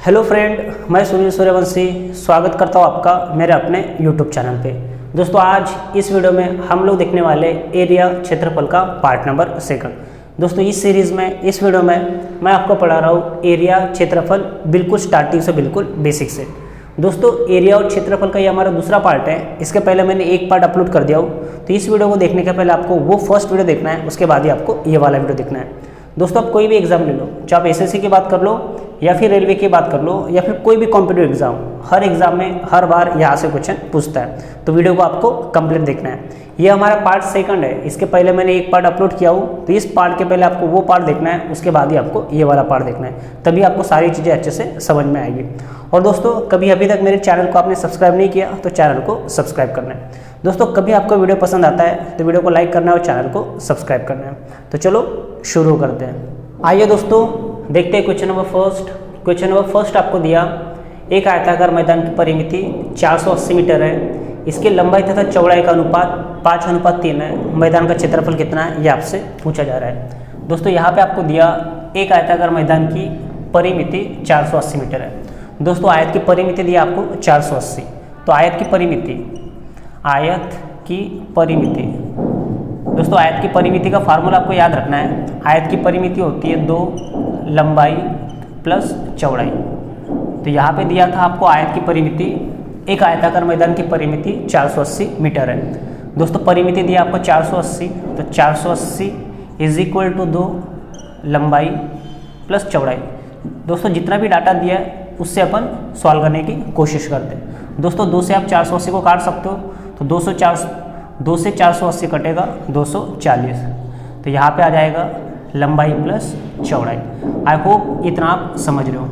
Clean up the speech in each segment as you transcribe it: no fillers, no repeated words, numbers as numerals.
Hello friend, मैं सुनील सूर्यवंशी स्वागत करता हूँ आपका मेरे अपने यूट्यूब चैनल पे। दोस्तों, आज इस वीडियो में हम लोग देखने वाले एरिया क्षेत्रफल का पार्ट नंबर 2। दोस्तों, इस सीरीज़ में इस वीडियो में मैं आपको पढ़ा रहा हूँ एरिया क्षेत्रफल बिल्कुल स्टार्टिंग से बिल्कुल बेसिक से। दोस्तों, एरिया और क्षेत्रफल का ये हमारा दूसरा पार्ट है। इसके पहले मैंने एक पार्ट अपलोड कर दिया हूँ, तो इस वीडियो को देखने के पहले आपको वो फर्स्ट वीडियो देखना है, उसके बाद ही आपको ये वाला वीडियो देखना है। दोस्तों, आप कोई भी एग्जाम ले लो, चाहे आप एसएससी की बात कर लो या फिर रेलवे की बात कर लो या फिर कोई भी कॉम्पिटिटिव एग्जाम, हर एग्जाम में हर बार यहाँ से क्वेश्चन पूछता है, तो वीडियो को आपको कंप्लीट देखना है। ये हमारा पार्ट 2 है। इसके पहले मैंने एक पार्ट अपलोड किया हूँ, तो इस पार्ट के पहले आपको वो पार्ट देखना है, उसके बाद ही आपको ये वाला पार्ट देखना है, तभी आपको सारी चीज़ें अच्छे से समझ में आएगी। और दोस्तों, कभी अभी तक मेरे चैनल को आपने सब्सक्राइब नहीं किया तो चैनल को सब्सक्राइब करना है। दोस्तों, कभी आपको वीडियो पसंद आता है तो वीडियो को लाइक करना है और चैनल को सब्सक्राइब करना है। तो चलो शुरू करते हैं। आइए दोस्तों, देखते हैं question number first. Question number first आपको दिया, एक आयताकार मैदान की परिमिति 480 मीटर है। इसकी लंबाई तथा चौड़ाई का अनुपात 5:3 है। मैदान का क्षेत्रफल कितना है, ये आपसे पूछा जा रहा है। दोस्तों, यहाँ पे आपको दिया एक आयताकार मैदान की परिमिति 480 मीटर है। दोस्तों, आयत की परिमिति दिया आपको 480, तो आयत की परिमिति दोस्तों, आयत की परिमिति का फार्मूला आपको याद रखना है। आयत की परिमिति होती है 2 लंबाई प्लस चौड़ाई। तो यहाँ पे दिया था आपको आयत की परिमिति, एक आयताकार मैदान की परिमिति 480 मीटर है। दोस्तों, परिमिति दिया आपको 480, तो 480 = 2 लंबाई प्लस चौड़ाई। दोस्तों, जितना भी डाटा दिया है उससे अपन सॉल्व करने की कोशिश करते हैं। दोस्तों, 2 से आप 480 को काट सकते हो, तो 2 से 480 कटेगा 240, तो यहाँ पे आ जाएगा लंबाई प्लस चौड़ाई। आई होप इतना आप समझ रहे हो।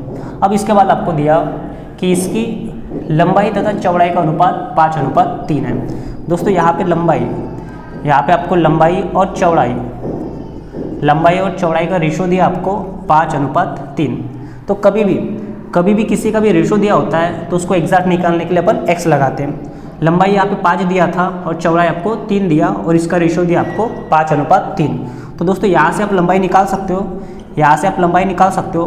अब इसके बाद आपको दिया कि इसकी लंबाई तथा चौड़ाई का अनुपात 5:3 है। दोस्तों, यहाँ पे आपको लंबाई और चौड़ाई का रेशो दिया आपको 5:3। तो कभी भी किसी का भी रेशो दिया होता है तो उसको एग्जैक्ट निकालने के लिए अपन x लगाते हैं। लंबाई यहाँ पे 5 दिया था और चौड़ाई आपको 3 दिया और इसका रेशो दिया आपको 5:3। तो दोस्तों, यहाँ से आप लंबाई निकाल सकते हो,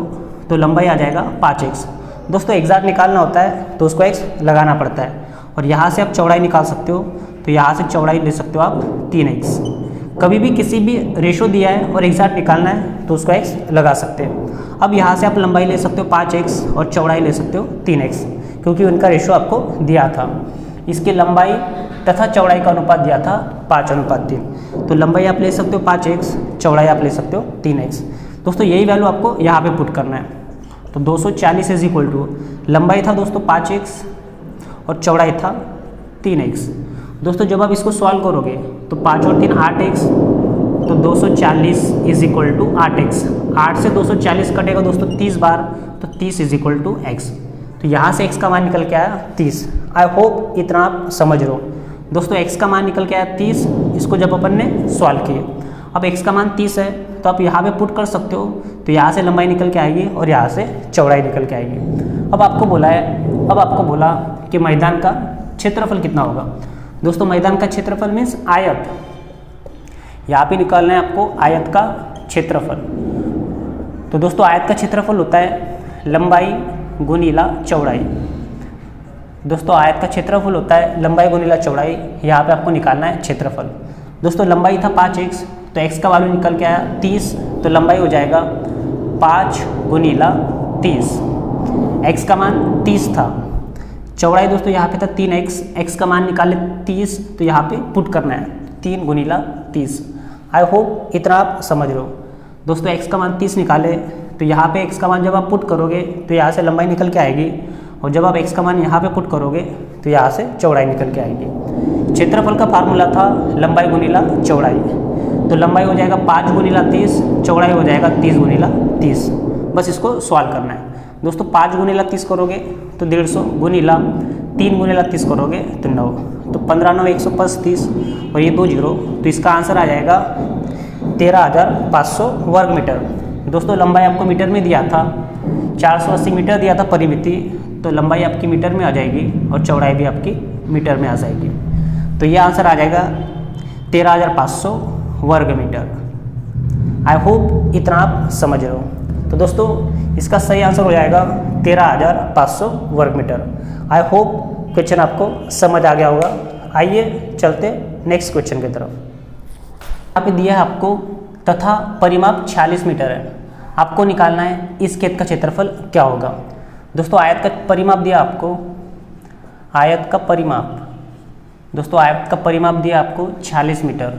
तो लंबाई आ जाएगा 5x। दोस्तों, एग्जैक्ट निकालना होता है तो उसको x लगाना पड़ता है। और यहाँ से आप चौड़ाई निकाल सकते हो, तो यहाँ से चौड़ाई ले सकते हो आप 3x। कभी भी किसी भी रेशो दिया है और एग्जैक्ट निकालना है तो उसको x लगा सकते हैं। अब यहाँ से आप लंबाई ले सकते हो 5x और चौड़ाई ले सकते हो 3x, क्योंकि उनका रेशो आपको दिया था। इसकी लंबाई तथा चौड़ाई का अनुपात दिया था 5:3, तो लंबाई आप ले सकते हो 5x, चौड़ाई आप ले सकते हो 3x। दोस्तों, यही वैल्यू आपको यहाँ पे पुट करना है। तो 240 लंबाई था दोस्तों 5x और चौड़ाई था 3x। दोस्तों, जब आप इसको सॉल्व करोगे तो 5 और 3 8x, तो 240 = 8x। 8 से 240 कटेगा दोस्तों 30 बार, तो 30 = x। तो यहाँ से x का मान निकल के आया 30। आई होप इतना आप समझ रहे हो। दोस्तों, x का मान निकल के आया 30, इसको जब अपन ने सॉल्व किए। अब x का मान 30 है तो आप यहाँ पे पुट कर सकते हो, तो यहाँ से लंबाई निकल के आएगी और यहाँ से चौड़ाई निकल के आएगी। अब आपको बोला कि मैदान का क्षेत्रफल कितना होगा। दोस्तों, मैदान का क्षेत्रफल मीन्स आयत। यहाँ पे निकालना है आपको आयत का क्षेत्रफल। तो दोस्तों, आयत का क्षेत्रफल होता है लंबाई गुणिला चौड़ाई। दोस्तों, आयत का क्षेत्रफल होता है लंबाई गुणिला चौड़ाई। यहाँ पे आपको निकालना है क्षेत्रफल। दोस्तों, लंबाई था 5x, तो x का वैल्यू निकल के आया 30, तो लंबाई हो जाएगा 5 × 30। x का मान 30 था। चौड़ाई दोस्तों यहाँ पे था 3x, x का मान निकाले 30, तो यहाँ पे पुट करना है 3 × 30। आई होप इतना आप समझ रहे हो। दोस्तों, x का मान 30 निकाले, तो यहाँ पे x का मान जब आप पुट करोगे तो यहाँ से लंबाई निकल के आएगी, और जब आप x का मान यहाँ पे पुट करोगे तो यहाँ से चौड़ाई निकल के आएगी। क्षेत्रफल का फार्मूला था लंबाई गुणिला चौड़ाई, तो लंबाई हो जाएगा 5 × 30, चौड़ाई हो जाएगा 30 × 30। बस इसको सॉल्व करना है। दोस्तों, 5 × 30 करोगे तो 150, गुणिला 3 × 30 करोगे तो 9, तो 15 × 9 = 135 और ये 2 0, तो इसका आंसर आ जाएगा 13,500 वर्ग मीटर। दोस्तों, लंबाई आपको मीटर में दिया था, 480 मीटर दिया था परिमिति, तो लंबाई आपकी मीटर में आ जाएगी और चौड़ाई भी आपकी मीटर में आ जाएगी। तो ये आंसर आ जाएगा 13,500 वर्ग मीटर। आई होप इतना आप समझ रहे हो। तो दोस्तों इसका सही आंसर हो जाएगा 13,500 वर्ग मीटर। आई होप क्वेश्चन आपको समझ आ गया होगा। आइए चलते नेक्स्ट क्वेश्चन की तरफ। यहाँ पे दिया है आपको तथा परिमाप 46 मीटर है, आपको निकालना है इस खेत का क्षेत्रफल क्या होगा। दोस्तों आयत का परिमाप दिया आपको, आयत का परिमाप, दोस्तों आयत का परिमाप दिया आपको 46 मीटर,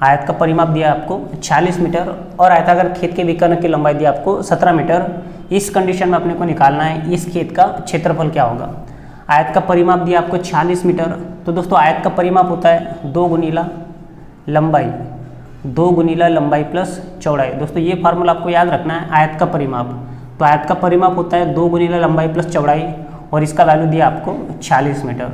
आयत का परिमाप दिया आपको 46 मीटर और आयताकार खेत के विकर्ण की लंबाई दी आपको 17 मीटर। इस कंडीशन में अपने को निकालना है इस खेत का क्षेत्रफल क्या होगा। आयत का परिमाप दिया आपको 46 मीटर, तो दोस्तों आयत का परिमाप होता है 2 गुणीला लंबाई, 2 गुणीला लंबाई प्लस चौड़ाई। दोस्तों ये फार्मूला आपको याद रखना है आयत का परिमाप। तो आयत का परिमाप होता है 2 गुणीला लंबाई प्लस चौड़ाई और इसका वैल्यू दिया आपको 46 मीटर।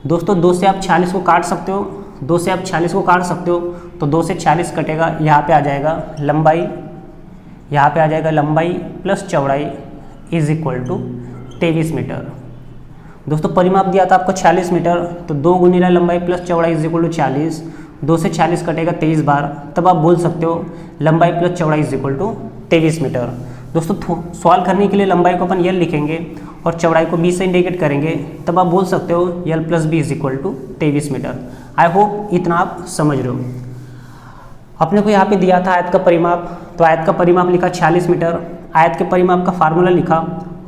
दोस्तों 2 से आप 46 को काट सकते हो, 2 से आप 46 को काट सकते हो, तो 2 से 46 कटेगा, यहाँ पे आ जाएगा लंबाई, यहाँ पे आ जाएगा लंबाई प्लस चौड़ाई इज इक्वल टू 23 मीटर। दोस्तों परिमाप दिया था आपको 46 मीटर, तो 2 गुणीला लंबाई प्लस चौड़ाई इज इक्वल टू 40, 2 से 40 कटेगा 23 बार, तब आप बोल सकते हो लंबाई प्लस चौड़ाई इज इक्वल टू 23 मीटर। दोस्तों सवाल करने के लिए लंबाई को अपन यल लिखेंगे और चौड़ाई को 20 से इंडिकेट करेंगे, तब आप बोल सकते हो L plus B is equal to 23 metre. I hope इतना आप समझ रहे हो। अपने को यहाँ पे दिया था आयत का परिमाप, तो आयत का परिमाप लिखा 46 मीटर, आयत के परिमाप का फार्मूला लिखा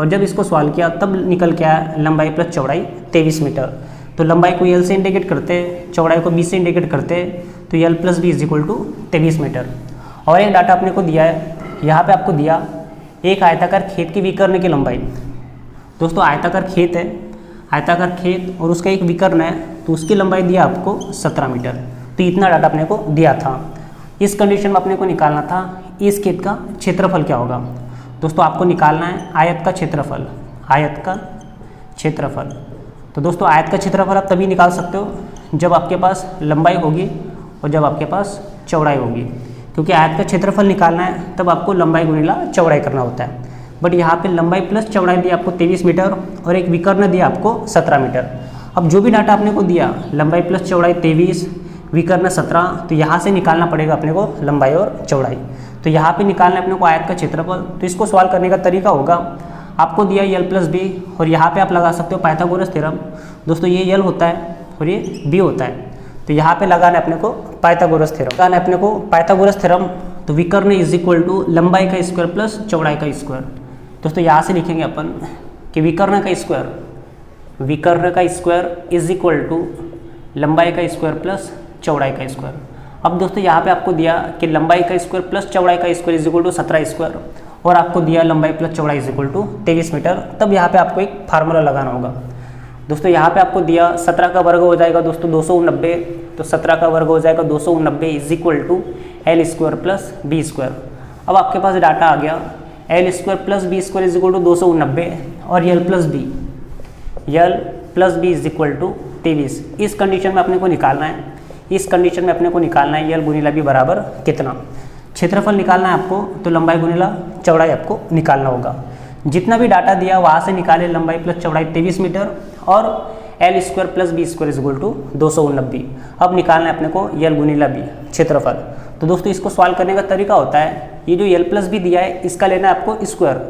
और जब इसको सॉल्व किया तब निकल के आया लंबाई प्लस चौड़ाई 23 मीटर। तो लंबाई को यल से इंडिकेट करते, चौड़ाई को 20 से इंडिकेट करते, तो L plus B is equal to 23 metre. और एक डाटा अपने को दिया है, यहाँ पे आपको दिया एक आयताकार खेत की विकर्ण की लंबाई। दोस्तों आयताकार खेत है, आयताकार खेत और उसका एक विकर्ण है, तो उसकी लंबाई दिया आपको 17 मीटर। तो इतना डाटा अपने को दिया था। इस कंडीशन में अपने को निकालना था इस खेत का क्षेत्रफल क्या होगा। दोस्तों आपको निकालना है आयत का क्षेत्रफल, आयत का क्षेत्रफल। तो दोस्तों आयत का क्षेत्रफल आप तभी निकाल सकते हो जब आपके पास लंबाई होगी और जब आपके पास चौड़ाई होगी, क्योंकि आयत का क्षेत्रफल निकालना है तब आपको लंबाई गुणिला चौड़ाई करना होता है। बट यहाँ पे लंबाई प्लस चौड़ाई दी आपको 23 मीटर और एक विकर्ण दिया आपको 17 मीटर। अब जो भी डाटा आपने को दिया लंबाई प्लस चौड़ाई 23, विकर्ण 17, तो यहाँ से निकालना पड़ेगा अपने को लंबाई और चौड़ाई। तो यहाँ पे निकालना है अपने को आयत का क्षेत्रफल। तो इसको सवाल करने का तरीका होगा, आपको दिया यल प्लस बी और यहाँ पे आप लगा सकते हो पाइथागोरस थ्योरम। दोस्तों ये यल होता है और ये बी होता है, तो यहाँ पे लगाना है अपने को पाइथागोरस थ्योरम, लगाना है अपने को पाइथागोरस थ्योरम। तो विकर्ण इज इक्वल टू लंबाई का स्क्वायर प्लस चौड़ाई का स्क्वायर। दोस्तों यहाँ से लिखेंगे अपन कि विकर्ण का स्क्वायर, विकर्ण का स्क्वायर इज इक्वल टू लंबाई का स्क्वायर प्लस चौड़ाई का स्क्वायर। अब दोस्तों यहाँ पे आपको दिया कि लंबाई का स्क्वायर प्लस चौड़ाई का square is equal to 17 square और आपको दिया लंबाई प्लस चौड़ाई इज इक्वल टू 23 मीटर। तब यहाँ पे आपको एक फार्मूला लगाना होगा। दोस्तों यहाँ पे आपको दिया 17 का वर्ग हो जाएगा दोस्तों 290, तो 17 का वर्ग हो जाएगा 290 is equal to L square plus B square. अब आपके पास डाटा आ गया L square plus B square is equal to 290 और L plus B is equal to 23। इस कंडीशन में अपने को निकालना है, इस कंडीशन में अपने को निकालना है यल गुणिला बी बराबर कितना। क्षेत्रफल निकालना है आपको, तो लंबाई गुणिला चौड़ाई आपको निकालना होगा। जितना भी डाटा दिया वहाँ से निकाले लंबाई प्लस चौड़ाई 23 मीटर और L square plus B square is equal to 290। अब निकालना है अपने को यल गुणिला बी क्षेत्रफल। तो दोस्तों इसको सॉल्व करने का तरीका होता है, ये जो यल प्लस बी दिया है इसका लेना है आपको स्क्वायर,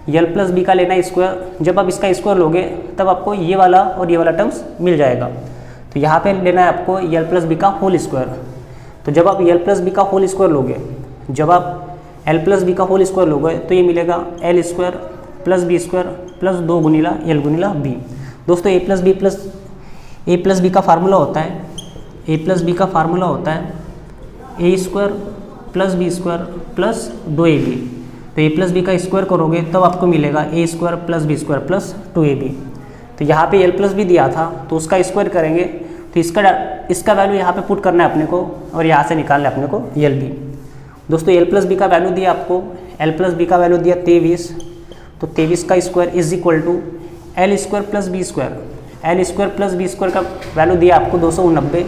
यल प्लस बी का लेना है स्क्वायर। जब आप इसका स्क्वायर लोगे तब आपको ये वाला और ये वाला टर्म्स मिल जाएगा। तो यहाँ पे लेना है आपको यल प्लस बी का होल स्क्वायर। तो जब आप यल प्लस बी का होल स्क्वायर लोगे, जब आप एल प्लस बी का होल स्क्वायर लोगे तो ये मिलेगा L square plus B square plus 2 गुणिला एल गुणिला बी। दोस्तों ए प्लस बी का फार्मूला होता है, ए प्लस बी का फार्मूला होता है A square plus B square plus 2ab। तो ए प्लस बी का स्क्वायर करोगे तब आपको मिलेगा A square plus B square plus 2ab। तो यहाँ पे एल प्लस बी दिया था तो उसका स्क्वायर करेंगे, तो इसका वैल्यू यहाँ पे पुट करना है अपने को और यहाँ से निकालना है अपने को एल बी। दोस्तों एल प्लस बी का वैल्यू दिया आपको, एल प्लस बी का वैल्यू दिया 23, तो 23 का square is equal to L square plus B square, L square plus B square का वैल्यू दिया आपको 290,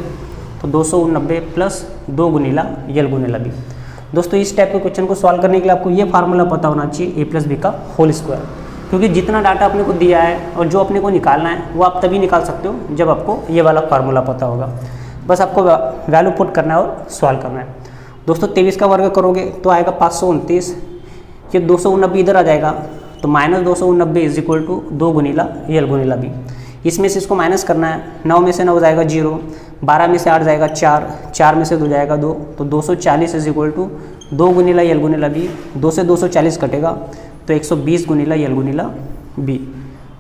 तो 290 प्लस 2 गुणिला एल गुणिला बी। दोस्तों इस टाइप के क्वेश्चन को सॉल्व करने के लिए आपको ये फार्मूला पता होना चाहिए ए प्लस बी का होल स्क्वायर, क्योंकि जितना डाटा अपने को दिया है और जो अपने को निकालना है वो आप तभी निकाल सकते हो जब आपको ये वाला फार्मूला पता होगा। बस आपको वैल्यू पुट करना है और सॉल्व करना है। दोस्तों 23 का वर्ग करोगे तो आएगा 529, कि 289 इधर आ जाएगा, तो -289 इज इक्वल टू 2 गुनीला यल गुनीला बी। इसमें से इसको माइनस करना है, 9 में से 9 जाएगा 0, 12 में से 8 जाएगा 4, 4 में से 2 जाएगा 2, तो 240 इज इक्वल टू 2 गुनीला यल गुनीला बी। 2 से 240 कटेगा तो 120 गुनीला यल गुनीला बी।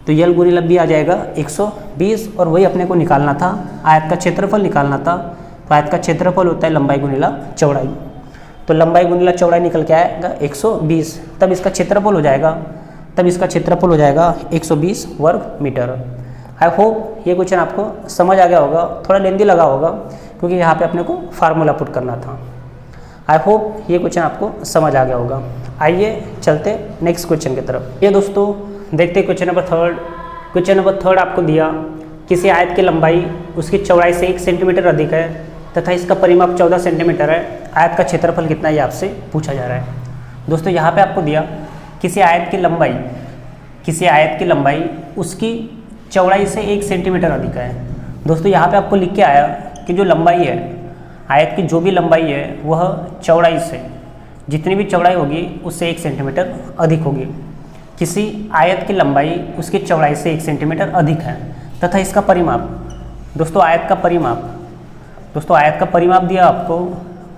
तो यल गुनीला बी आ जाएगा 120, और वही अपने को निकालना था, आयत का क्षेत्रफल निकालना था। तो आयत का क्षेत्रफल होता है लंबाई गुनीला चौड़ाई, तो लंबाई गुनीला चौड़ाई निकल के आएगा 120, तब इसका क्षेत्रफल हो जाएगा 120 वर्ग मीटर। आई होप ये क्वेश्चन आपको समझ आ गया होगा, थोड़ा लेंदी लगा होगा क्योंकि यहाँ पे अपने को फार्मूला पुट करना था। आई होप ये क्वेश्चन आपको समझ आ गया होगा। आइए चलते नेक्स्ट क्वेश्चन की तरफ। ये दोस्तों देखते question number third. Question number third आपको दिया, किसी आयत की लंबाई उसकी चौड़ाई से 1 सेंटीमीटर अधिक है तथा इसका परिमाप 14 सेंटीमीटर है। आयत का क्षेत्रफल कितना है ये आपसे पूछा जा रहा है। दोस्तों यहाँ पे आपको दिया किसी आयत की लंबाई उसकी चौड़ाई से 1 सेंटीमीटर अधिक है। दोस्तों यहाँ पे आपको लिख के आया कि जो लंबाई है, आयत की जो भी लंबाई है वह चौड़ाई से, जितनी भी चौड़ाई होगी उससे 1 सेंटीमीटर अधिक होगी। किसी आयत की लंबाई उसकी चौड़ाई से 1 सेंटीमीटर अधिक है तथा इसका परिमाप, दोस्तों आयत का परिमाप दिया आपको,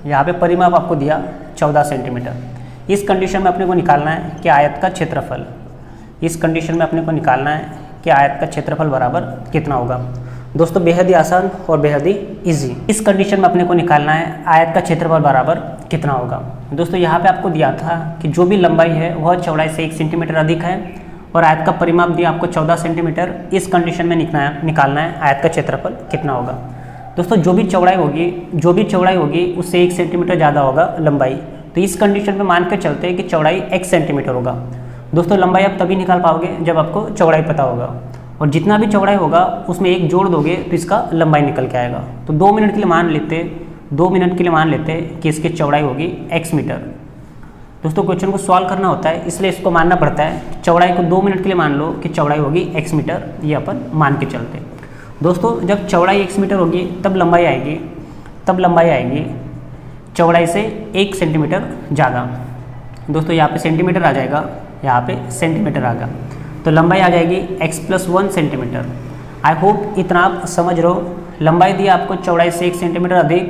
यहाँ पे परिमाप आपको दिया 14 सेंटीमीटर। इस कंडीशन में अपने को निकालना है कि आयत का क्षेत्रफल बराबर कितना होगा। दोस्तों बेहद ही आसान और बेहद ही ईजी। इस कंडीशन में अपने को निकालना है आयत का क्षेत्रफल बराबर कितना होगा। दोस्तों यहाँ पे आपको दिया था कि जो भी लंबाई है वह चौड़ाई से 1 सेंटीमीटर अधिक है और आयत का परिमाप दिया आपको 14 सेंटीमीटर। इस कंडीशन में निकालना है आयत का क्षेत्रफल कितना होगा। दोस्तों जो भी चौड़ाई होगी उससे 1 सेंटीमीटर ज़्यादा होगा लंबाई, तो इस कंडीशन में मान के चलते हैं कि चौड़ाई x सेंटीमीटर होगा। दोस्तों लंबाई आप तभी निकाल पाओगे जब आपको चौड़ाई पता होगा, और जितना भी चौड़ाई होगा उसमें 1 जोड़ दोगे तो इसका लंबाई निकल के आएगा। तो 2 मिनट के लिए मान लेते कि इसकी चौड़ाई होगी x मीटर। दोस्तों क्वेश्चन को सॉल्व करना होता है इसलिए इसको मानना पड़ता है। चौड़ाई को 2 मिनट के लिए मान लो कि चौड़ाई होगी x मीटर, ये अपन मान के चलते। दोस्तों जब चौड़ाई x मीटर होगी तब लंबाई आएगी चौड़ाई से 1 सेंटीमीटर ज़्यादा। दोस्तों यहाँ पे सेंटीमीटर आ जाएगा, यहाँ पे सेंटीमीटर आ गया, तो लंबाई आ जाएगी x+1 सेंटीमीटर। आई होप इतना आप समझ रहे हो। लंबाई दी आपको चौड़ाई से 1 सेंटीमीटर अधिक,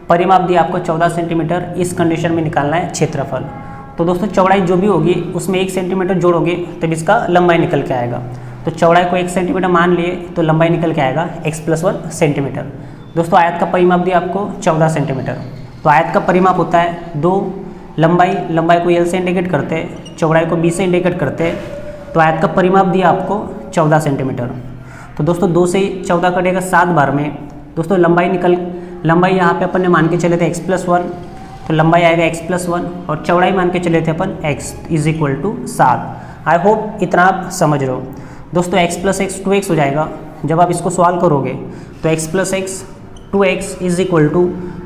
परिमाप दिया आपको 14 सेंटीमीटर। इस कंडीशन में निकालना है क्षेत्रफल। तो दोस्तों चौड़ाई जो भी होगी उसमें 1 सेंटीमीटर जोड़ोगे तब इसका लंबाई निकल के आएगा। तो चौड़ाई को 1 सेंटीमीटर मान लिए तो लंबाई निकल के आएगा x+1 सेंटीमीटर। दोस्तों आयत का परिमाप दिया आपको 14 सेंटीमीटर, तो आयत का परिमाप होता है 2, लंबाई को L से इंडिकेट करते, चौड़ाई को B से इंडिकेट करते, तो आयत का परिमाप दिया आपको 14 सेंटीमीटर। तो दोस्तों 2 से 14 कटेगा 7 बार में। दोस्तों लंबाई यहाँ पे अपन ने मान के चले थे x+1, तो लंबाई आएगा x+1 और चौड़ाई मान के चले थे अपन x = 7। आई होप इतना आप समझ रहे हो। दोस्तों x+x 2x हो जाएगा। जब आप इसको सॉल्व करोगे तो x+x 2x =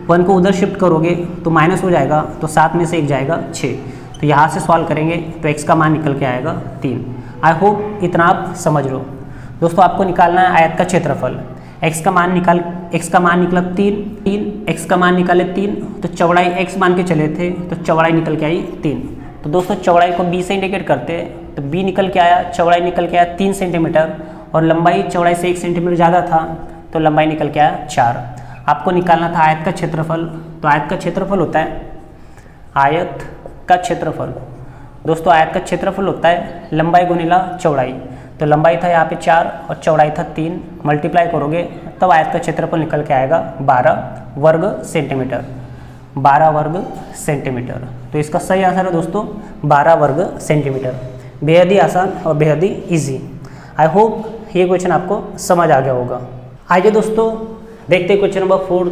1 को उधर शिफ्ट करोगे तो माइनस हो जाएगा, तो 7 में से 1 जाएगा 6। तो यहाँ से सॉल्व करेंगे तो x का मान निकल के आएगा 3। आई होप इतना आप समझ लो। दोस्तों आपको निकालना है आयत का क्षेत्रफल। x का मान निकला 3, x का मान निकाले 3, तो चौड़ाई x मान के चले थे तो चौड़ाई निकल के आई 3। तो दोस्तों चौड़ाई को b से इंडिकेट करते तो b निकल के आया, चौड़ाई निकल के आया 3 सेंटीमीटर और लंबाई चौड़ाई से 1 सेंटीमीटर ज़्यादा था तो लंबाई निकल के आया 4। आपको निकालना था आयत का क्षेत्रफल। तो आयत का क्षेत्रफल होता है दोस्तों आयत का क्षेत्रफल होता है लंबाई गुणिला चौड़ाई। तो लंबाई था यहाँ पे 4 और चौड़ाई था 3, मल्टीप्लाई करोगे तब आयत का क्षेत्रफल निकल के आएगा 12 वर्ग सेंटीमीटर। तो इसका सही आंसर है दोस्तों 12 वर्ग सेंटीमीटर। बेहद ही आसान और बेहद ही ईजी। आई होप ये क्वेश्चन आपको समझ आ गया होगा। आइए दोस्तों देखते क्वेश्चन नंबर 4।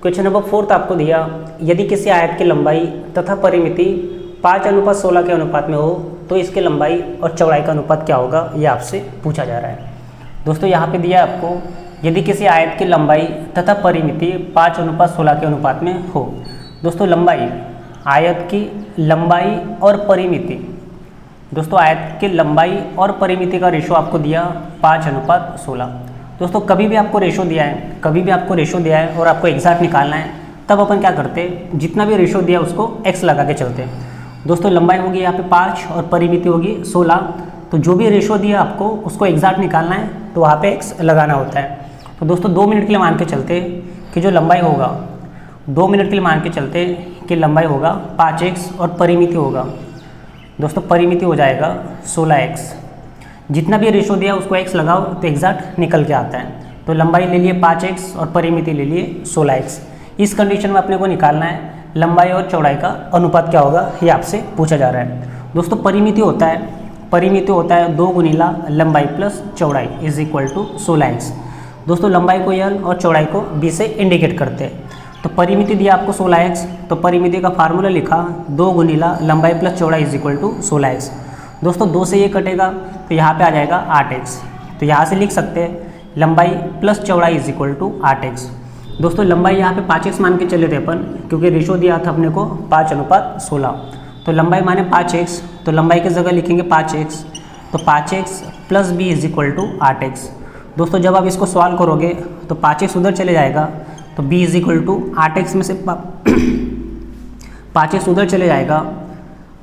क्वेश्चन नंबर 4 आपको दिया, यदि किसी आयत की लंबाई तथा परिमिति 5:16 के अनुपात में हो तो इसकी लंबाई और चौड़ाई का अनुपात क्या होगा, ये आपसे पूछा जा रहा है। दोस्तों यहाँ पे दिया आपको, यदि किसी आयत की लंबाई तथा परिमिति 5:16 के अनुपात में हो। दोस्तों आयत की लंबाई और परिमिति, दोस्तों आयत की लंबाई और परिमिति का रेशो आपको दिया 5:16। दोस्तों कभी भी आपको रेशो दिया है और आपको एग्जैक्ट निकालना है, तब अपन क्या करते, जितना भी रेशो दिया उसको x लगा के चलते। दोस्तों लंबाई होगी यहाँ पे 5 और परिमिति होगी 16। तो जो भी रेशो दिया आपको उसको एग्जैक्ट निकालना है, तो वहाँ पे x लगाना होता है। तो दोस्तों 2 मिनट के लिए मान के चलते कि जो लंबाई होगा, 2 मिनट के लिए मान के चलते कि लंबाई होगा 5x और परिमिति होगा, दोस्तों परिमिति हो जाएगा 16x। जितना भी रेशो दिया उसको x लगाओ तो एग्जैक्ट निकल के आता है। तो लंबाई ले लिए 5x और परिमिति ले लिए 16x। इस कंडीशन में अपने को निकालना है लंबाई और चौड़ाई का अनुपात क्या होगा, ये आपसे पूछा जा रहा है। दोस्तों परिमिति होता है 2 गुणिला लंबाई प्लस चौड़ाई इज इक्वल टू 16x। दोस्तों लंबाई को l और चौड़ाई को b से इंडिकेट करते हैं। तो परिमिति दिया आपको 16x, तो परिमिति का फार्मूला लिखा 2 गुणिला लंबाई प्लस चौड़ाई इज इक्वल टू 16x। दोस्तों 2 से ये कटेगा तो यहाँ पे आ जाएगा 8x। तो यहाँ से लिख सकते हैं लंबाई प्लस चौड़ाई इज इक्वल टू 8x। दोस्तों लंबाई यहाँ पे 5x मान के चले थे अपन, क्योंकि रेशो दिया था अपने को 5:16। तो लंबाई माने 5x, तो लंबाई की जगह लिखेंगे 5x। तो 5x plus b is equal to 8x। दोस्तों जब आप इसको सॉल्व करोगे तो 5x उधर चले जाएगा, तो b is equal to 8x में से 5x उधर चले जाएगा,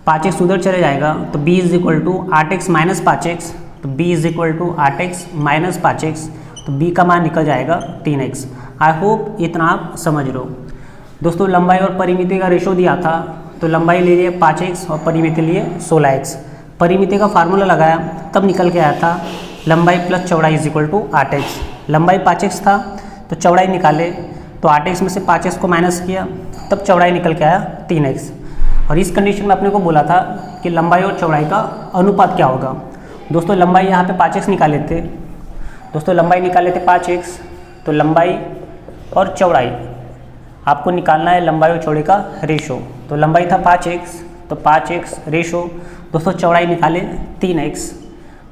5x उधर चले जाएगा, तो b is equal to 8x minus 5x। तो b is equal to 8x minus 5x, तो b का मान निकल जाएगा 3x। आई होप इतना आप समझ लो। दोस्तों लंबाई और परिमिति का रेशो दिया था, तो लंबाई ले लिए 5x और परिमिति लिए 16x। परिमिति का फार्मूला लगाया तब निकल के आया था लंबाई प्लस चौड़ाई इज इक्वल टू 8x। लंबाई 5x था तो चौड़ाई निकाले, तो 8x में से 5x को माइनस किया तब चौड़ाई निकल के आया 3x। और इस कंडीशन में अपने को बोला था कि लंबाई और चौड़ाई का अनुपात क्या होगा। दोस्तों लंबाई यहाँ पे 5x निकाले थे, दोस्तों लंबाई निकाले थे 5x, तो लंबाई और चौड़ाई आपको निकालना है लंबाई और चौड़ाई का रेशो। तो लंबाई था 5x, तो 5x रेशो, दोस्तों चौड़ाई निकाले 3x,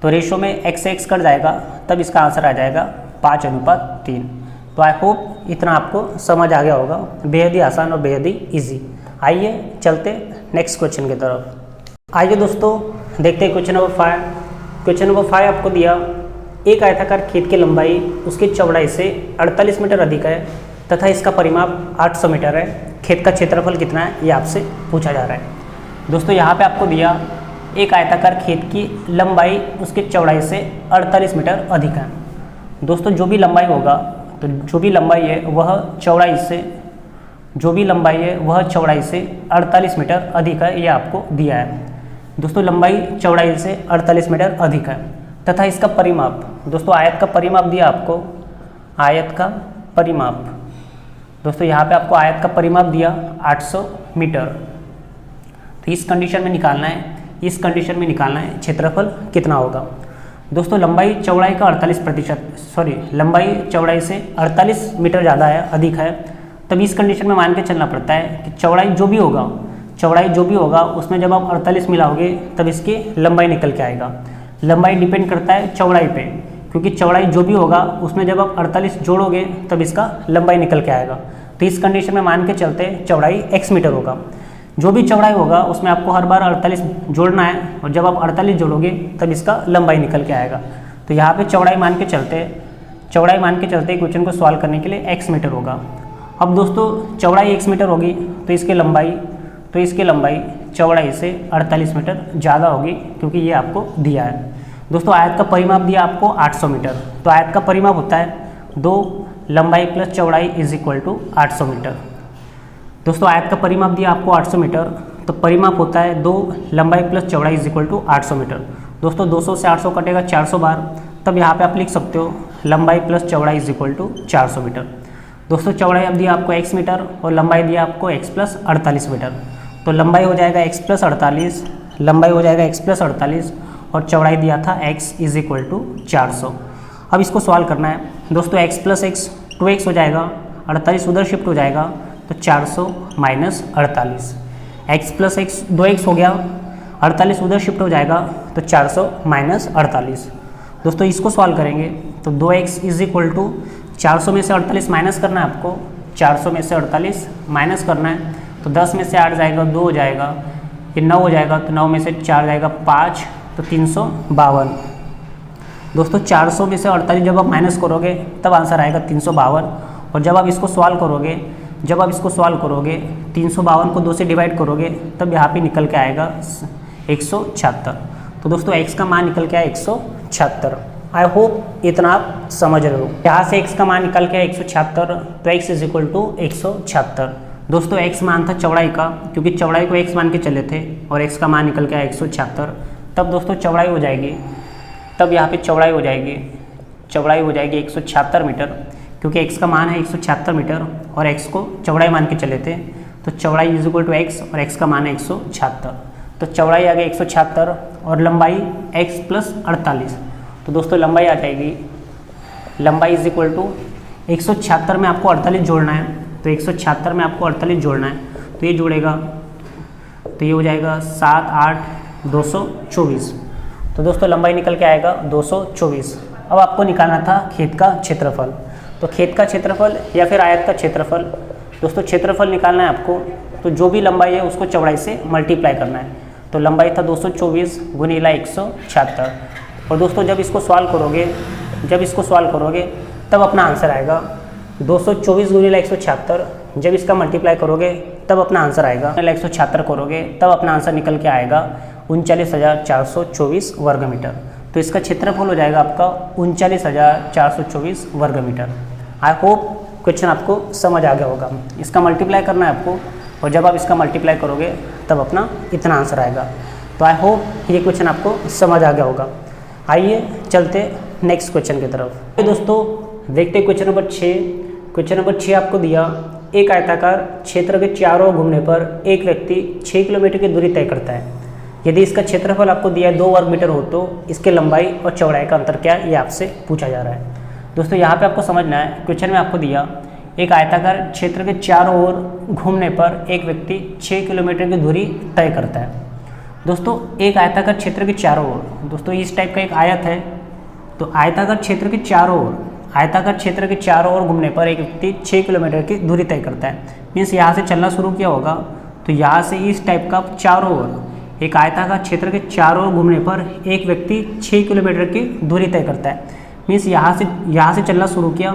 तो रेशो में x से x कट जाएगा, तब इसका आंसर आ जाएगा 5:3। तो आई होप इतना आपको समझ आ गया होगा। बेहद ही आसान और बेहद ही ईजी। आइए चलते नेक्स्ट क्वेश्चन की तरफ। आइए दोस्तों देखते हैं क्वेश्चन नंबर 5। क्वेश्चन नंबर 5 आपको दिया, एक आयताकार खेत की लंबाई उसकी चौड़ाई से 48 मीटर अधिक है तथा इसका परिमाप 800 मीटर है। खेत का क्षेत्रफल कितना है, ये आपसे पूछा जा रहा है। दोस्तों यहाँ पे आपको दिया एक आयताकार खेत की लंबाई उसकी चौड़ाई से 48 मीटर अधिक है। दोस्तों जो भी लंबाई होगा, तो जो भी लंबाई है वह चौड़ाई से 48 मीटर अधिक है, ये आपको दिया है। दोस्तों लंबाई चौड़ाई से 48 मीटर अधिक है तथा इसका परिमाप, दोस्तों आयत का परिमाप दिया आपको, आयत का परिमाप, दोस्तों यहाँ पे आपको आयत का परिमाप दिया 800 मीटर। तो इस कंडीशन में निकालना है क्षेत्रफल कितना होगा। दोस्तों लंबाई चौड़ाई का 48%, लंबाई चौड़ाई से 48 मीटर ज़्यादा है, अधिक है। तब इस कंडीशन में मान के चलना पड़ता है कि चौड़ाई जो भी होगा उसमें जब आप 48 मिलाओगे तब इसकी लंबाई निकल के आएगा। लंबाई डिपेंड करता है चौड़ाई पे, क्योंकि चौड़ाई जो भी होगा उसमें जब आप 48 जोड़ोगे तब इसका लंबाई निकल के आएगा। तो इस कंडीशन में मान के चलते चौड़ाई x मीटर होगा। जो भी चौड़ाई होगा उसमें आपको हर बार 48 जोड़ना है, और जब आप 48 जोड़ोगे तब इसका लंबाई निकल के आएगा। तो यहाँ पे चौड़ाई मान के चलते क्वेश्चन को सॉल्व करने के लिए x मीटर होगा। अब दोस्तों चौड़ाई x मीटर होगी तो इसकी लंबाई चौड़ाई से 48 मीटर ज़्यादा होगी, क्योंकि ये आपको दिया है। दोस्तों आयत का परिमाप दिया आपको 800 मीटर, तो आयत का परिमाप होता है 2 लंबाई प्लस चौड़ाई इज इक्वल टू 800 मीटर। दोस्तों आयत का परिमाप दिया आपको 800 मीटर, तो परिमाप होता है 2 लंबाई प्लस चौड़ाई इज इक्वल टू 800 मीटर। दोस्तों 200 से 800 कटेगा 400 बार, तब यहाँ पे आप लिख सकते हो लंबाई प्लस चौड़ाई इज इक्वल टू 400 मीटर। दोस्तों चौड़ाई अब दिया आपको x मीटर और लंबाई दिया आपको x प्लस 48 मीटर। तो लंबाई हो जाएगा x प्लस 48 और चौड़ाई दिया था x इज इक्वल टू 400। अब इसको सॉल्व करना है। दोस्तों x प्लस x 2x हो जाएगा, 48 उधर शिफ्ट हो जाएगा, तो 400 minus 48। x plus x 2x हो गया, 48 उधर शिफ्ट हो जाएगा, तो 400 माइनस 48। दोस्तों इसको सॉल्व करेंगे तो 2x इज इक्वल टू 400 में से 48 माइनस करना है आपको, 400 में से 48 माइनस करना है, तो 10 में से 8 जाएगा 2 हो जाएगा, ये 9 हो जाएगा, तो 9 में से 4 जाएगा 5, तो 352। दोस्तों 400 में से 48 जब आप माइनस करोगे तब आंसर आएगा 352, और जब आप इसको सॉल्व करोगे 352 को 2 से डिवाइड करोगे तब यहाँ पे निकल के आएगा 176। तो दोस्तों x का मान निकल के आया 176। आई होप इतना आप समझ रहे हो। यहाँ से x का मान निकल के आया 176, तो x इज इक्वल टू 176। दोस्तों x मान था चौड़ाई का, क्योंकि चौड़ाई को x मान के चले थे और x का मान निकल के आया 176। तब दोस्तों चौड़ाई हो जाएगी, तब यहाँ पे चौड़ाई हो जाएगी 176 मीटर, क्योंकि x का मान है 176 मीटर और x को चौड़ाई मान के चले थे। तो चौड़ाई इज इक्वल टू x और x का मान है 176। तो चौड़ाई आ गई 176 और लंबाई x प्लस 48। तो दोस्तों लंबाई आ जाएगी, लंबाई इज इक्वल टू 176 में आपको 48 जोड़ना है। तो 176 में आपको 48 जोड़ना है, तो ये जोड़ेगा तो ये हो जाएगा 7 8 224। तो दोस्तों लंबाई निकल के आएगा 224। अब आपको निकालना था खेत का क्षेत्रफल। तो खेत का क्षेत्रफल या फिर आयत का क्षेत्रफल, दोस्तों क्षेत्रफल निकालना है आपको, तो जो भी लंबाई है उसको चौड़ाई से मल्टीप्लाई करना है। तो लंबाई था 224 गुणिला 176। और दोस्तों जब इसको सॉल्व करोगे तब अपना आंसर आएगा 224 गुणिला 176। जब इसका मल्टीप्लाई करोगे तब अपना आंसर आएगा 176 करोगे तब अपना आंसर निकल के आएगा 39,424 वर्ग मीटर। तो इसका क्षेत्रफल हो जाएगा आपका 39,424 वर्ग मीटर। आई होप क्वेश्चन आपको समझ आ गया होगा। इसका मल्टीप्लाई करना है आपको, और जब आप इसका मल्टीप्लाई करोगे तब अपना इतना आंसर आएगा। तो आई होप ये क्वेश्चन आपको समझ आ गया होगा। आइए चलते नेक्स्ट क्वेश्चन की तरफ। तो दोस्तों देखते हैं क्वेश्चन नंबर 6। क्वेश्चन नंबर 6 आपको दिया, एक आयताकार क्षेत्र के चारों ओर घूमने पर एक व्यक्ति 6 किलोमीटर की दूरी तय करता है। यदि इसका क्षेत्रफल आपको दिया है 2 वर्ग मीटर हो तो इसके लंबाई और चौड़ाई का अंतर क्या है, ये आपसे पूछा जा रहा है। दोस्तों यहाँ पे आपको समझना है, क्वेश्चन में आपको दिया एक आयताकार क्षेत्र के चारों ओर घूमने पर एक व्यक्ति 6 किलोमीटर की दूरी तय करता है। दोस्तों एक आयताकार क्षेत्र के चारों ओर, दोस्तों इस टाइप का एक आयत है, तो आयताकार क्षेत्र के चारों ओर घूमने पर एक व्यक्ति 6 किलोमीटर की दूरी तय करता है। मीन्स यहाँ से चलना शुरू किया होगा, तो यहाँ से इस टाइप का चारों ओर, एक आयताकार क्षेत्र के चारों ओर घूमने पर एक व्यक्ति 6 किलोमीटर की दूरी तय करता है। मीन्स यहाँ से चलना शुरू किया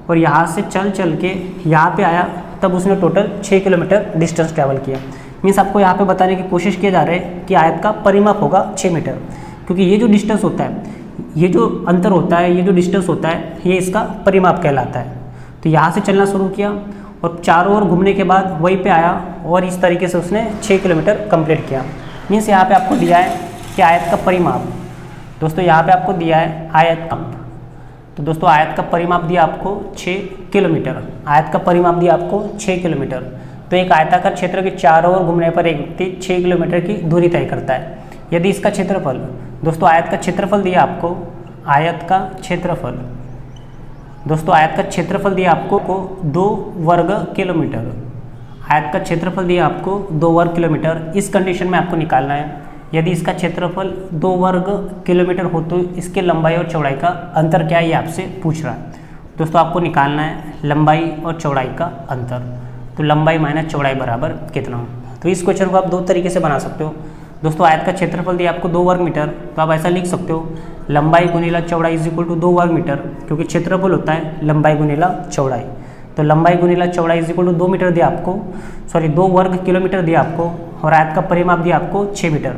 और यहाँ से चल के यहाँ पे आया, तब उसने टोटल 6 किलोमीटर डिस्टेंस ट्रैवल किया। मीन्स आपको यहाँ पे बताने की कोशिश की जा रही है कि आयत का परिमाप होगा 6 मीटर, क्योंकि ये जो डिस्टेंस होता है, ये जो अंतर होता है, ये जो डिस्टेंस होता है, ये इसका परिमाप कहलाता है। तो यहाँ से चलना शुरू किया और चारों ओर घूमने के बाद वहीं पे आया और इस तरीके से उसने 6 किलोमीटर कंप्लीट किया। मीन्स यहाँ पे आपको दिया है कि आयत का परिमाप, दोस्तों यहाँ पे आपको दिया है आयत का, तो दोस्तों आयत का परिमाप दिया आपको 6 किलोमीटर। आयत का परिमाप दिया आपको 6 किलोमीटर। तो एक आयताकार क्षेत्र के चारों ओर घूमने पर एक व्यक्ति 6 किलोमीटर की दूरी तय करता है। यदि इसका क्षेत्रफल, दोस्तों आयत का क्षेत्रफल दिया आपको, आयत का क्षेत्रफल, दोस्तों आयत का क्षेत्रफल दिया आपको 2 वर्ग किलोमीटर। आयत का क्षेत्रफल दिया आपको 2 वर्ग किलोमीटर। इस कंडीशन में आपको निकालना है, यदि इसका क्षेत्रफल 2 वर्ग किलोमीटर हो तो इसके लंबाई और चौड़ाई का अंतर क्या है, ये आपसे पूछ रहा है। दोस्तों आपको निकालना है लंबाई और चौड़ाई का अंतर। तो लंबाई माइनस चौड़ाई बराबर कितना। तो इस क्वेश्चन को आप 2 तरीके से बना सकते हो। दोस्तों आयत का क्षेत्रफल दिया आपको 2 वर्ग मीटर, तो आप ऐसा लिख सकते हो लंबाई गुणिला चौड़ाई इज इक्वल टू 2 वर्ग मीटर, क्योंकि क्षेत्रफल होता है लंबाई गुणिला चौड़ाई। तो लंबाई गुणिला चौड़ाई इज इक्वल टू 2 मीटर दिया आपको, 2 वर्ग किलोमीटर दिया आपको, और आयत का परिमाप दिया आपको 6 मीटर।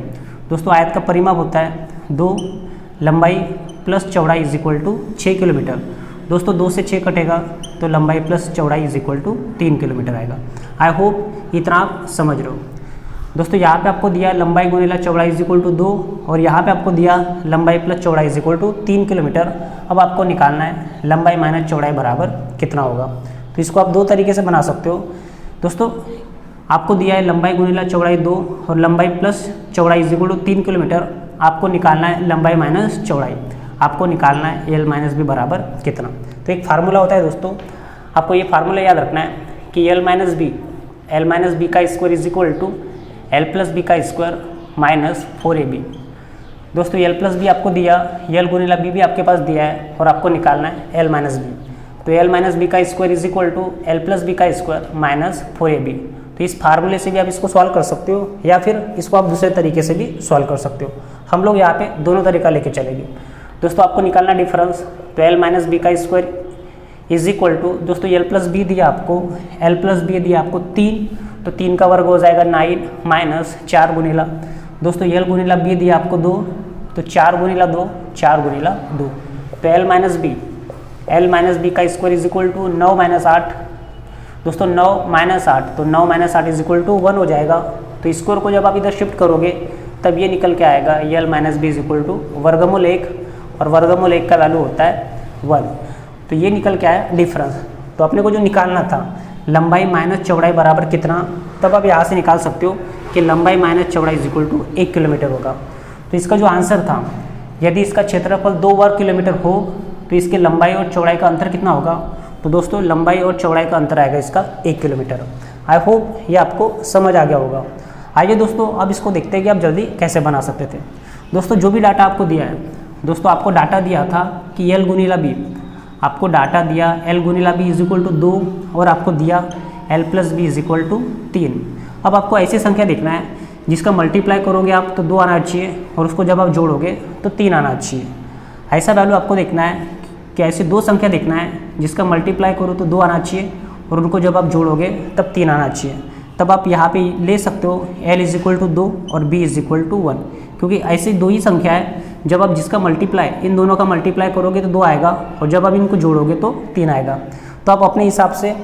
दोस्तों आयत का परिमाप होता है 2 लंबाई प्लस चौड़ाई इज इक्वल टू 6 किलोमीटर। दोस्तों 2 से 6 कटेगा तो लंबाई प्लस चौड़ाई इज इक्वल टू 3 किलोमीटर आएगा। आई होप इतना आप समझ रहे हो। दोस्तों यहाँ पे आपको दिया लंबाई गुणिला चौड़ाई इज इक्वल टू 2 और यहाँ पे आपको दिया लंबाई प्लस चौड़ाई इज इक्वल टू 3 किलोमीटर। अब आपको निकालना है लंबाई माइनस चौड़ाई बराबर कितना होगा। तो इसको आप 2 तरीके से बना सकते हो। दोस्तों आपको दिया है लंबाई गुणिला चौड़ाई 2 और लंबाई प्लस चौड़ाई इज इक्वल टू 3 किलोमीटर। आपको निकालना है लंबाई माइनस चौड़ाई, आपको निकालना है एल माइनस बी बराबर कितना। तो एक फार्मूला होता है दोस्तों, आपको ये फार्मूला याद रखना है कि एल माइनस बी का square is equal to L plus B का स्क्वायर माइनस 4ab। दोस्तों एल प्लस बी आपको दिया, एल गुणिला बी भी आपके पास दिया है और आपको निकालना है एल माइनस बी। तो एल माइनस बी का square is equal to L plus B का स्क्वायर माइनस 4ab। तो इस फार्मूले से भी आप इसको सॉल्व कर सकते हो या फिर इसको आप दूसरे तरीके से भी सॉल्व कर सकते हो। हम लोग यहाँ पे दोनों तरीका लेके चलेंगे। दोस्तों आपको निकालना डिफरेंस, तो एल माइनस बी का स्क्वायर इज इक्वल टू, दोस्तों एल प्लस बी दिया आपको, एल प्लस बी दिया आपको 3, तो 3 का वर्ग हो जाएगा 9 माइनस 4 गुनीला, दोस्तों एल गुनीला बी दिया आपको 2, तो 4 गुनीला 2, 4 गुनीला 2, तो एल माइनस बी का square is equal to 9 minus 8, दोस्तों 9 माइनस 8, तो 9 माइनस 8 इज इक्वल टू 1 हो जाएगा। तो स्क्वायर को जब आप इधर शिफ्ट करोगे तब ये निकल के आएगा L minus B is equal to वर्गमूल 1, और वर्गमूल 1 का वैल्यू होता है 1, तो ये निकल के आया डिफरेंस। तो अपने को जो निकालना था लंबाई माइनस चौड़ाई बराबर कितना, तब आप यहाँ से निकाल सकते हो कि लंबाई माइनस चौड़ाई इज इक्वल टू 1 किलोमीटर होगा। तो इसका जो आंसर था, यदि इसका क्षेत्रफल 2 वर्ग किलोमीटर हो तो इसके लंबाई और चौड़ाई का अंतर कितना होगा, तो दोस्तों लंबाई और चौड़ाई का अंतर आएगा इसका 1 किलोमीटर। आई होप ये आपको समझ आ गया होगा। आइए दोस्तों अब इसको देखते हैं कि आप जल्दी कैसे बना सकते थे। दोस्तों जो भी डाटा आपको दिया है, दोस्तों आपको डाटा दिया था कि एल गुनीला बी, आपको डाटा दिया एल गुनीला बी इज इक्वल टू 2 और आपको दिया L plus B is equal to 3। अब आपको ऐसी संख्या देखना है जिसका मल्टीप्लाई करोगे आप तो 2 आना चाहिए, और उसको जब आप जोड़ोगे तो 3 आना चाहिए। ऐसा वैल्यू आपको देखना है कि ऐसी 2 संख्या देखना है जिसका मल्टीप्लाई करो तो 2 आना चाहिए, और उनको जब आप जोड़ोगे तब 3 आना चाहिए। तब आप यहाँ पे ले सकते हो l इज इक्वल टू 2 और b इज इक्वल टू 1, क्योंकि ऐसी 2 ही संख्या है जब आप जिसका मल्टीप्लाई इन दोनों का मल्टीप्लाई करोगे तो 2 आएगा, और जब आप इनको जोड़ोगे तो 3 आएगा। तो आप अपने हिसाब से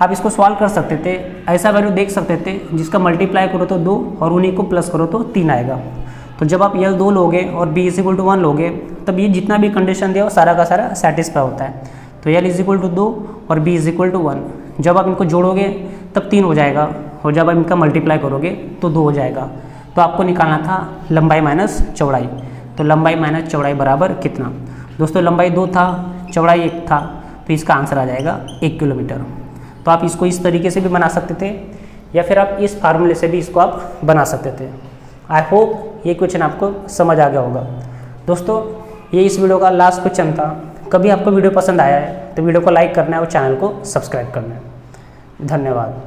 आप इसको सॉल्व कर सकते थे, ऐसा वैल्यू देख सकते थे जिसका मल्टीप्लाई करो तो 2 और उन्हीं को प्लस करो तो 3 आएगा। तो जब आप l 2 लोगे और b इज इक्वल टू 1 लोगे तब ये जितना भी कंडीशन दिया वो सारा का सारा सेटिस्फाई होता है। तो l इज इक्वल टू 2 और b इज इक्वल टू 1, जब आप इनको जोड़ोगे तब 3 हो जाएगा, और जब आप इनका मल्टीप्लाई करोगे तो 2 हो जाएगा। तो आपको निकालना था लंबाई माइनस चौड़ाई। तो लंबाई माइनस चौड़ाई बराबर कितना, दोस्तों लंबाई 2 था, चौड़ाई 1 था, तो इसका आंसर आ जाएगा 1 किलोमीटर। तो आप इसको इस तरीके से भी बना सकते थे, या फिर आप इस फार्मूले से भी इसको आप बना सकते थे। आई होप ये क्वेश्चन आपको समझ आ गया होगा। दोस्तों ये इस वीडियो का लास्ट क्वेश्चन था। कभी आपको वीडियो पसंद आया है तो वीडियो को लाइक करना है और चैनल को सब्सक्राइब करना है। धन्यवाद।